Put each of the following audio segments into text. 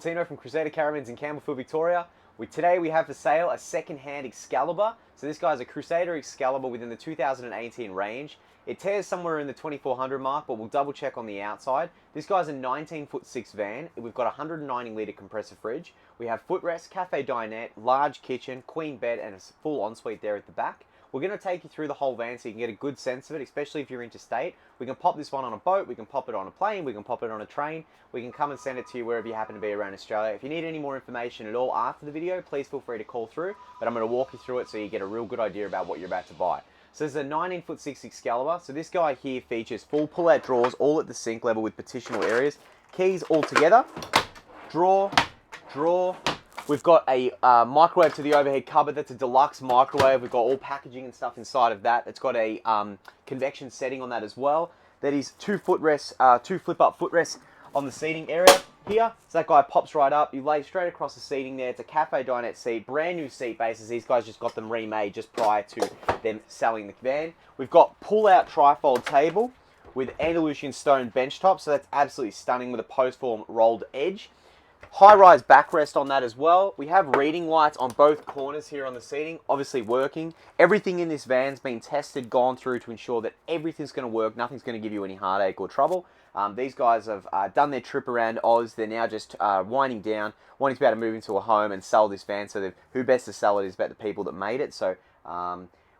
Tino from Crusader Caravans in Campbellfield, Victoria. Today we have for sale a second-hand Excalibur. So this guy's a Crusader Excalibur within the 2018 range. It tears somewhere in the 2400 mark, but we'll double check on the outside. This guy's a 19'6" van. We've got a 190 litre compressor fridge. We have footrest, Café, Dinette, large kitchen, queen bed, and a full ensuite there at the back. We're going to take you through the whole van so you can get a good sense of it, especially if you're interstate. We can pop this one on a boat, we can pop it on a plane, we can pop it on a train. We can come and send it to you wherever you happen to be around Australia. If you need any more information at all after the video, please feel free to call through. But I'm going to walk you through it so you get a real good idea about what you're about to buy. So this is a 19'6" Excalibur. So this guy here features full pull-out drawers, all at the sink level with partitional areas. Keys all together. Drawer, drawer. We've got a microwave to the overhead cupboard. That's a deluxe microwave. We've got all packaging and stuff inside of that. It's got a convection setting on that as well. That is two footrest, two flip-up footrests on the seating area here. So that guy pops right up. You lay straight across the seating there. It's a Café Dinette seat, brand new seat bases. These guys just got them remade just prior to them selling the van. We've got pull-out trifold table with Andalusian stone bench top. So that's absolutely stunning with a post-form rolled edge. High-rise backrest on that as well. We have reading lights on both corners here on the seating, obviously working. Everything in this van's been tested, gone through to ensure that everything's going to work. Nothing's going to give you any heartache or trouble. These guys have done their trip around Oz. They're now just winding down, wanting to be able to move into a home and sell this van. So who best to sell it is about the people that made it. So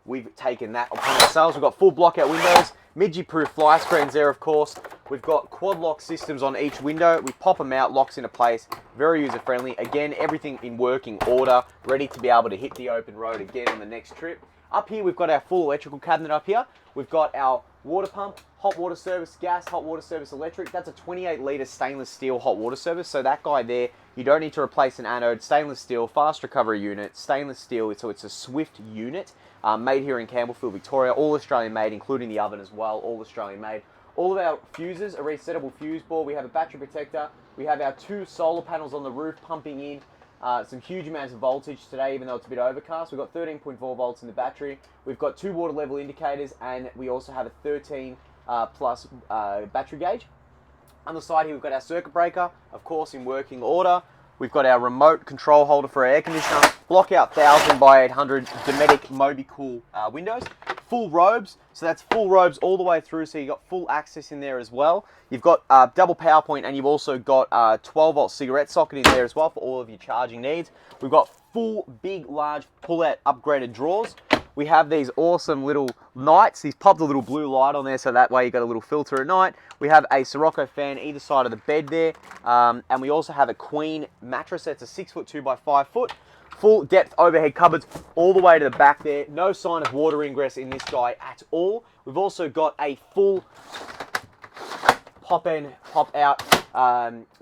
we've taken that upon ourselves. We've got full block-out windows, midgie-proof fly screens there, of course. We've got quad lock systems on each window. We pop them out, locks into place. Very user-friendly. Again, everything in working order, ready to be able to hit the open road again on the next trip. Up here, we've got our full electrical cabinet up here. We've got our water pump, hot water service gas, hot water service electric. That's a 28-litre stainless steel hot water service. So that guy there, you don't need to replace an anode. Stainless steel, fast recovery unit, stainless steel. So it's a Swift unit, made here in Campbellfield, Victoria. All Australian made, including the oven as well. All Australian made. All of our fuses are resettable fuse board. We have a battery protector. We have our two solar panels on the roof pumping in some huge amounts of voltage today, even though it's a bit overcast. We've got 13.4 volts in the battery. We've got two water level indicators, and we also have a 13 plus battery gauge. On the side here, we've got our circuit breaker, of course, in working order. We've got our remote control holder for our air conditioner, block-out 1000 by 800 Dometic Mobi-Cool windows, full robes, so that's full robes all the way through, so you've got full access in there as well. You've got double power point, and you've also got a 12-volt cigarette socket in there as well for all of your charging needs. We've got full, big, large pull-out upgraded drawers. We have these awesome little nights. He's popped a little blue light on there, so that way you got a little filter at night. We have a Sirocco fan either side of the bed there, and we also have a queen mattress. That's a 6'2" by 5 foot. Full depth overhead cupboards all the way to the back there. No sign of water ingress in this guy at all. We've also got a full pop in, pop out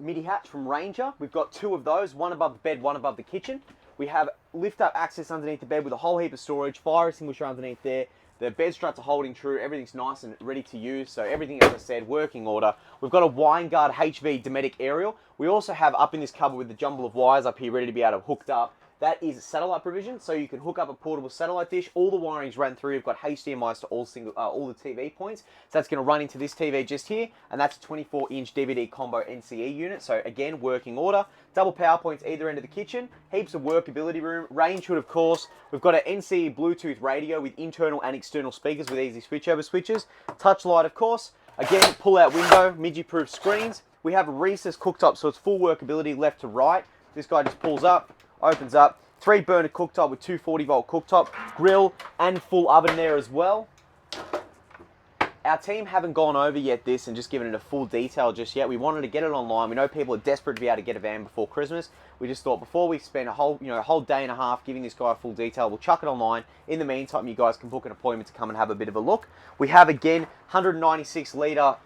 midi hatch from Ranger. We've got two of those, one above the bed, one above the kitchen. We have lift-up access underneath the bed with a whole heap of storage, fire extinguisher underneath there. The bed struts are holding true. Everything's nice and ready to use. So everything, as I said, working order. We've got a Wineguard HV Dometic aerial. We also have up in this cupboard with the jumble of wires up here ready to be able to hooked up. That is satellite provision, so you can hook up a portable satellite dish. All the wiring's run through. You've got HDMIs to all the TV points. So that's going to run into this TV just here, and that's a 24-inch DVD combo NCE unit. So again, working order. Double power points either end of the kitchen. Heaps of workability room. Range hood, of course. We've got an NCE Bluetooth radio with internal and external speakers with easy switchover switches. Touch light, of course. Again, pull-out window, midgie-proof screens. We have a recessed cooktop, so it's full workability left to right. This guy just pulls up, opens up, 3-burner cooktop with 240-volt cooktop, grill, and full oven there as well. Our team haven't gone over yet this and just given it a full detail just yet. We wanted to get it online. We know people are desperate to be able to get a van before Christmas. We just thought before we spend a whole day and a half giving this guy a full detail, we'll chuck it online. In the meantime, you guys can book an appointment to come and have a bit of a look. We have again 196-litre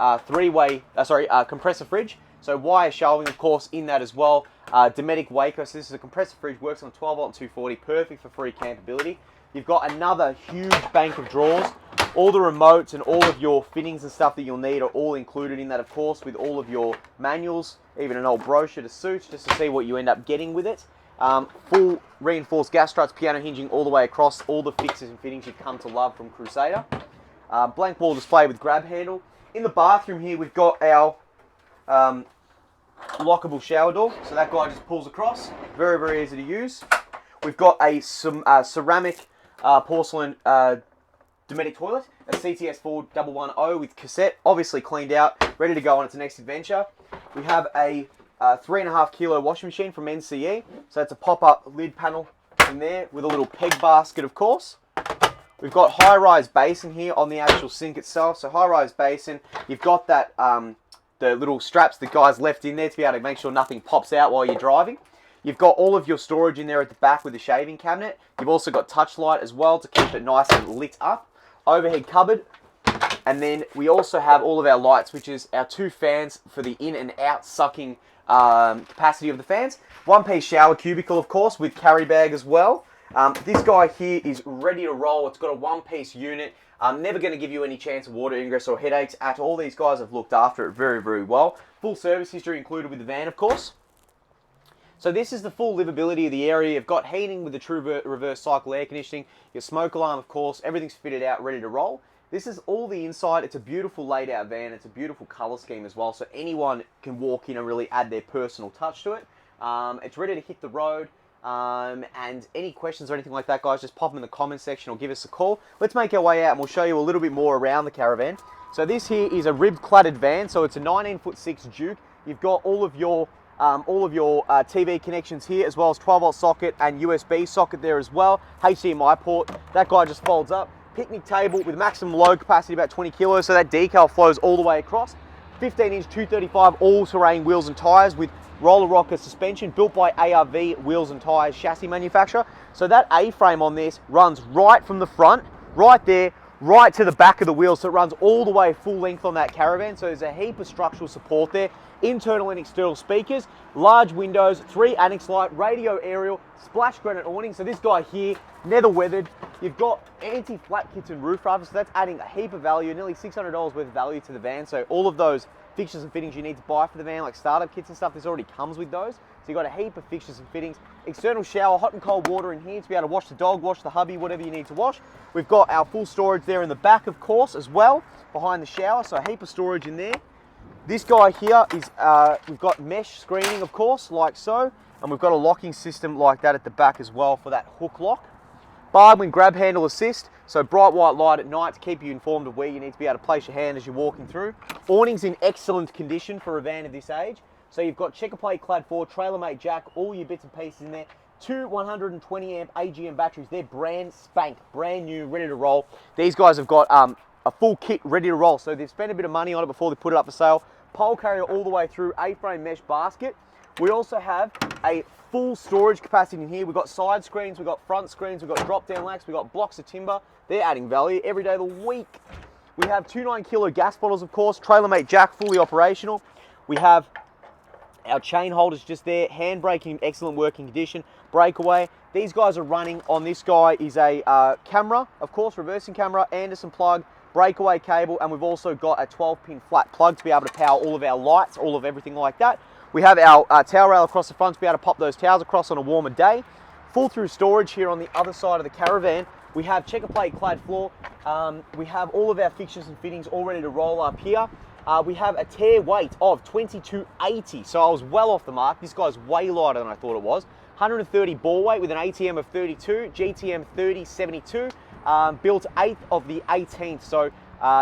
compressor fridge. So wire shelving, of course, in that as well. Dometic Waco, so this is a compressor fridge, works on 12-volt and 240, perfect for free campability. You've got another huge bank of drawers. All the remotes and all of your fittings and stuff that you'll need are all included in that, of course, with all of your manuals, even an old brochure to suit, just to see what you end up getting with it. Full reinforced gas struts, piano hinging all the way across, all the fixes and fittings you've come to love from Crusader. Blank wall display with grab handle. In the bathroom here, we've got our lockable shower door, so that guy just pulls across. Very, very easy to use. We've got a ceramic porcelain Dometic toilet, a CTS 4110 with cassette, obviously cleaned out, ready to go on its next adventure. We have a 3.5 kilo washing machine from NCE, so it's a pop-up lid panel in there with a little peg basket, of course. We've got high-rise basin here on the actual sink itself. So high-rise basin, you've got that the little straps the guys left in there to be able to make sure nothing pops out while you're driving. You've got all of your storage in there at the back with the shaving cabinet. You've also got touch light as well to keep it nice and lit up. Overhead cupboard. And then we also have all of our light switches, our 2 fans for the in and out sucking capacity of the fans. 1-piece shower cubicle, of course, with carry bag as well. This guy here is ready to roll. It's got a 1-piece unit. Never going to give you any chance of water ingress or headaches at all. These guys have looked after it very, very well. Full service history included with the van, of course. So this is the full livability of the area. You've got heating with the true reverse cycle air conditioning. Your smoke alarm, of course. Everything's fitted out, ready to roll. This is all the inside. It's a beautiful laid out van. It's a beautiful colour scheme as well. So anyone can walk in and really add their personal touch to it. It's ready to hit the road. And any questions or anything like that, guys, just pop them in the comments section or give us a call. Let's make our way out and we'll show you a little bit more around the caravan. So this here is a ribbed cladded van. So it's a 19'6" Duke. You've got all of your TV connections here, as well as 12-volt socket and USB socket there as well. HDMI port. That guy just folds up. Picnic table with maximum load capacity about 20 kilos, so that decal flows all the way across. 15-inch 235 all-terrain wheels and tyres with roller rocker suspension, built by ARV Wheels and Tyres chassis manufacturer. So that A-frame on this runs right from the front, right there, right to the back of the wheel, so it runs all the way full length on that caravan. So there's a heap of structural support there. Internal and external speakers, large windows, 3 annex light, radio aerial, splash granite awning. So this guy here, nether weathered. You've got anti-flap kits and roof rafters, so that's adding a heap of value, nearly $600 worth of value to the van. So all of those fixtures and fittings you need to buy for the van, like startup kits and stuff, this already comes with those. So you've got a heap of fixtures and fittings. External shower, hot and cold water in here to be able to wash the dog, wash the hubby, whatever you need to wash. We've got our full storage there in the back, of course, as well, behind the shower, so a heap of storage in there. This guy here is, we've got mesh screening, of course, like so, and we've got a locking system like that at the back as well for that hook lock. Barb and grab handle assist, so bright white light at night to keep you informed of where you need to be able to place your hand as you're walking through. Awning's in excellent condition for a van of this age. So you've got checker plate clad forward, trailer mate jack, all your bits and pieces in there. 2 120 amp AGM batteries. They're brand spank, brand new, ready to roll. These guys have got a full kit ready to roll. So they've spent a bit of money on it before they put it up for sale. Pole carrier all the way through, A-frame mesh basket. We also have a full storage capacity in here. We've got side screens, we've got front screens, we've got drop-down racks, we've got blocks of timber. They're adding value every day of the week. We have 2 9-kilo gas bottles, of course. Trailer mate jack, fully operational. We have our chain holders just there. Handbrake in excellent working condition. Breakaway. These guys are running on, this guy is a camera, of course, reversing camera, Anderson plug, breakaway cable, and we've also got a 12-pin flat plug to be able to power all of our lights, all of everything like that. We have our towel rail across the front to be able to pop those towels across on a warmer day. Full through storage here on the other side of the caravan. We have checker plate clad floor. We have all of our fixtures and fittings all ready to roll up here. We have a tear weight of 2280, so I was well off the mark. This guy's way lighter than I thought it was. 130 bore weight with an ATM of 32, GTM 3072, built 8th of the 18th, so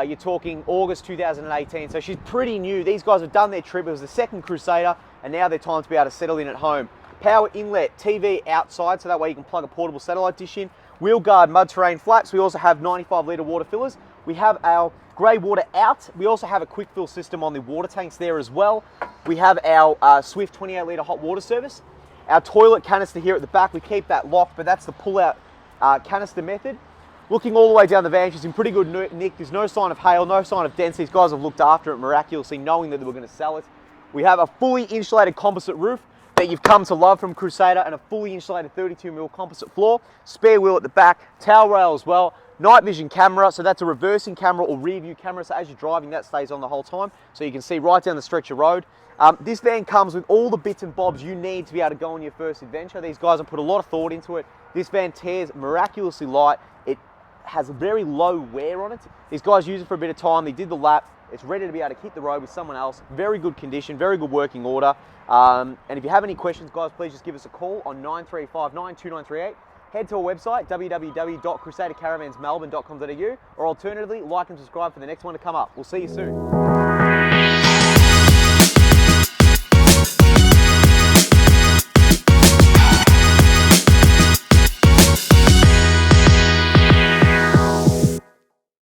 you're talking August 2018, so she's pretty new. These guys have done their trip. It was the second Crusader, and now they're time to be able to settle in at home. Power inlet, TV outside, so that way you can plug a portable satellite dish in. Wheel guard, mud terrain flaps. We also have 95 litre water fillers. We have our grey water out. We also have a quick fill system on the water tanks there as well. We have our Swift 28 litre hot water service. Our toilet canister here at the back, we keep that locked, but that's the pull-out canister method. Looking all the way down the van, she's in pretty good nick. There's no sign of hail, no sign of dents. These guys have looked after it miraculously, knowing that they were going to sell it. We have a fully insulated composite roof that you've come to love from Crusader, and a fully insulated 32mm composite floor. Spare wheel at the back, towel rail as well. Night vision camera, so that's a reversing camera or rear view camera, so as you're driving that stays on the whole time, so you can see right down the stretch of road. This van comes with all the bits and bobs you need to be able to go on your first adventure. These guys have put a lot of thought into it. This van tears miraculously light. It has very low wear on it. These guys use it for a bit of time. They did the lap. It's ready to be able to hit the road with someone else. Very good condition, very good working order. And if you have any questions, guys, please just give us a call on 93592938. Head to our website, www.crusadercaravansmelbourne.com.au, or alternatively, like and subscribe for the next one to come up. We'll see you soon.